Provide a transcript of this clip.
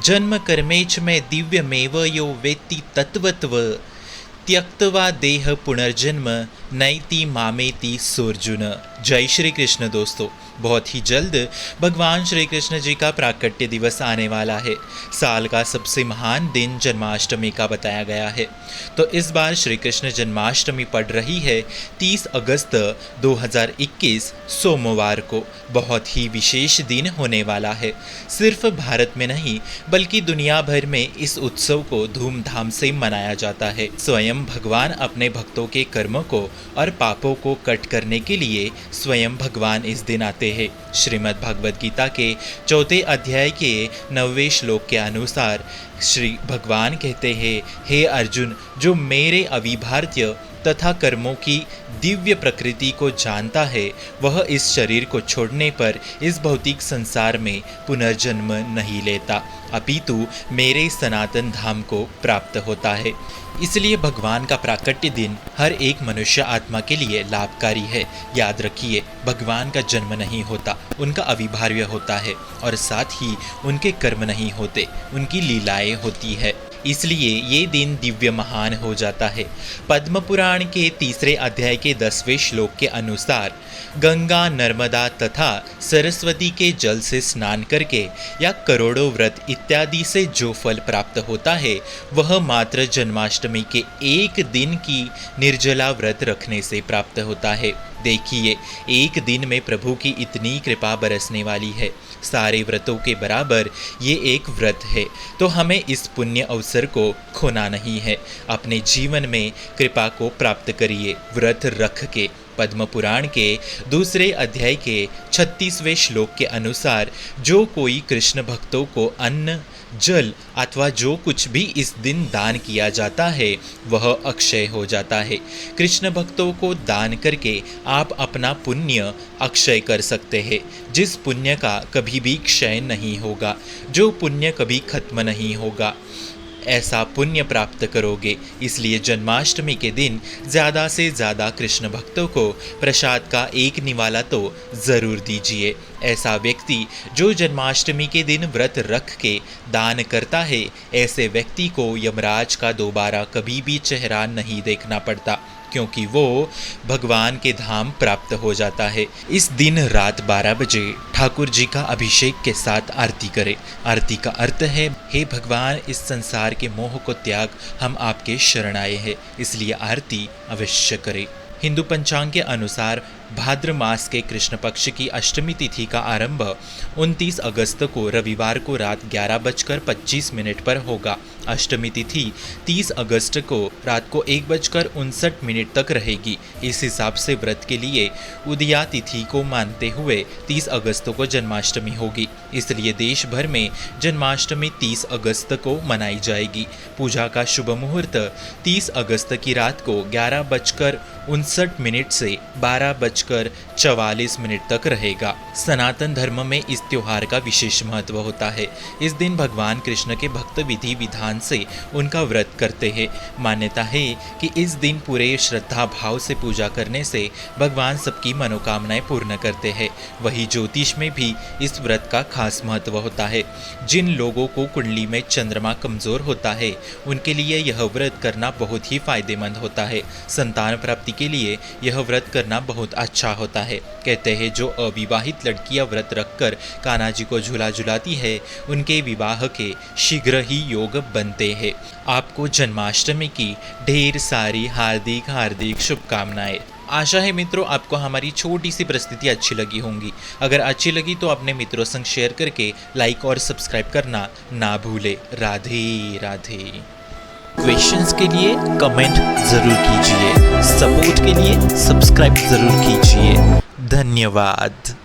जन्म कर्मेच में दिव्यमेव यो वेत्ति तत्वत्व त्यक्तवा देह पुनर्जन्म नैति मामेति सोर्जुन। जय श्री कृष्ण दोस्तों, बहुत ही जल्द भगवान श्री कृष्ण जी का प्राकट्य दिवस आने वाला है। साल का सबसे महान दिन जन्माष्टमी का बताया गया है। तो इस बार श्री कृष्ण जन्माष्टमी पड़ रही है 30 अगस्त 2021 सोमवार को। बहुत ही विशेष दिन होने वाला है। सिर्फ भारत में नहीं बल्कि दुनिया भर में इस उत्सव को धूमधाम से मनाया जाता है। स्वयं भगवान अपने भक्तों के कर्मों को और पापों को कट करने के लिए स्वयं भगवान इस दिन आते हैं। श्रीमद् भगवद गीता के 4 अध्याय के 9वें श्लोक के अनुसार श्री भगवान कहते हैं, हे अर्जुन, जो मेरे अविभाज्य तथा कर्मों की दिव्य प्रकृति को जानता है वह इस शरीर को छोड़ने पर इस भौतिक संसार में पुनर्जन्म नहीं लेता, अपितु मेरे सनातन धाम को प्राप्त होता है। इसलिए भगवान का प्राकट्य दिन हर एक मनुष्य आत्मा के लिए लाभकारी है। याद रखिए, भगवान का जन्म नहीं होता, उनका अविभाज्य होता है और साथ ही उनके कर्म नहीं होते, उनकी लीलाएं होती है। इसलिए ये दिन दिव्य महान हो जाता है। पद्म पुराण के 3 अध्याय के 10वें श्लोक के अनुसार गंगा, नर्मदा तथा सरस्वती के जल से स्नान करके या करोड़ों व्रत इत्यादि से जो फल प्राप्त होता है वह मात्र जन्माष्टमी के एक दिन की निर्जला व्रत रखने से प्राप्त होता है। देखिए, एक दिन में प्रभु की इतनी कृपा बरसने वाली है। सारे व्रतों के बराबर ये एक व्रत है, तो हमें इस पुण्य अवसर को खोना नहीं है। अपने जीवन में कृपा को प्राप्त करिए व्रत रख के। पद्म पुराण के 2 अध्याय के 36वें श्लोक के अनुसार जो कोई कृष्ण भक्तों को अन्न, जल अथवा जो कुछ भी इस दिन दान किया जाता है वह अक्षय हो जाता है। कृष्ण भक्तों को दान करके आप अपना पुण्य अक्षय कर सकते हैं, जिस पुण्य का कभी भी क्षय नहीं होगा, जो पुण्य कभी खत्म नहीं होगा, ऐसा पुण्य प्राप्त करोगे। इसलिए जन्माष्टमी के दिन ज़्यादा से ज़्यादा कृष्ण भक्तों को प्रसाद का एक निवाला तो ज़रूर दीजिए। ऐसा व्यक्ति जो जन्माष्टमी के दिन व्रत रख के दान करता है, ऐसे व्यक्ति को यमराज का दोबारा कभी भी चेहरा नहीं देखना पड़ता, क्योंकि वो भगवान के धाम प्राप्त हो जाता है। इस दिन रात 12 बजे ठाकुर जी का अभिषेक के साथ आरती करें। आरती का अर्थ है, हे भगवान, इस संसार के मोह को त्याग हम आपके शरण आए हैं, इसलिए आरती अवश्य करें। हिंदू पंचांग के अनुसार भाद्र मास के कृष्ण पक्ष की अष्टमी तिथि का आरंभ 29 अगस्त को रविवार को रात 11:25 पर होगा। अष्टमी तिथि 30 अगस्त को रात को 1:59 तक रहेगी। इस हिसाब से व्रत के लिए उदया तिथि को मानते हुए 30 अगस्त को जन्माष्टमी होगी। इसलिए देश भर में जन्माष्टमी 30 अगस्त को मनाई जाएगी। पूजा का शुभ मुहूर्त 30 अगस्त की रात को 11:59 से 12:44 तक रहेगा। सनातन धर्म में इस त्योहार का विशेष महत्व होता है। इस दिन भगवान कृष्ण के भक्त विधि विधान से उनका व्रत करते हैं। मान्यता है कि इस दिन पूरे श्रद्धा भाव से पूजा करने से भगवान सबकी मनोकामनाएं पूर्ण करते हैं। वही ज्योतिष में भी इस व्रत का खास महत्व होता है। जिन लोगों को कुंडली में चंद्रमा कमजोर होता है उनके लिए यह व्रत करना बहुत ही फायदेमंद होता है। संतान प्राप्ति के लिए यह व्रत करना बहुत अच्छा होता है। कहते हैं, जो अविवाहित लड़कियां व्रत रखकर कान्हा जी को झूला झुलाती है उनके विवाह के शीघ्र ही योग बनते हैं। आपको जन्माष्टमी की ढेर सारी हार्दिक शुभकामनाएं। आशा है मित्रों आपको हमारी छोटी सी प्रस्तुति अच्छी लगी होंगी। अगर अच्छी लगी तो अपने मित्रों संग शेयर करके लाइक और सब्सक्राइब करना ना भूले। राधे राधे। क्वेश्चंस के लिए कमेंट जरूर कीजिए, सपोर्ट के लिए सब्सक्राइब जरूर कीजिए। धन्यवाद।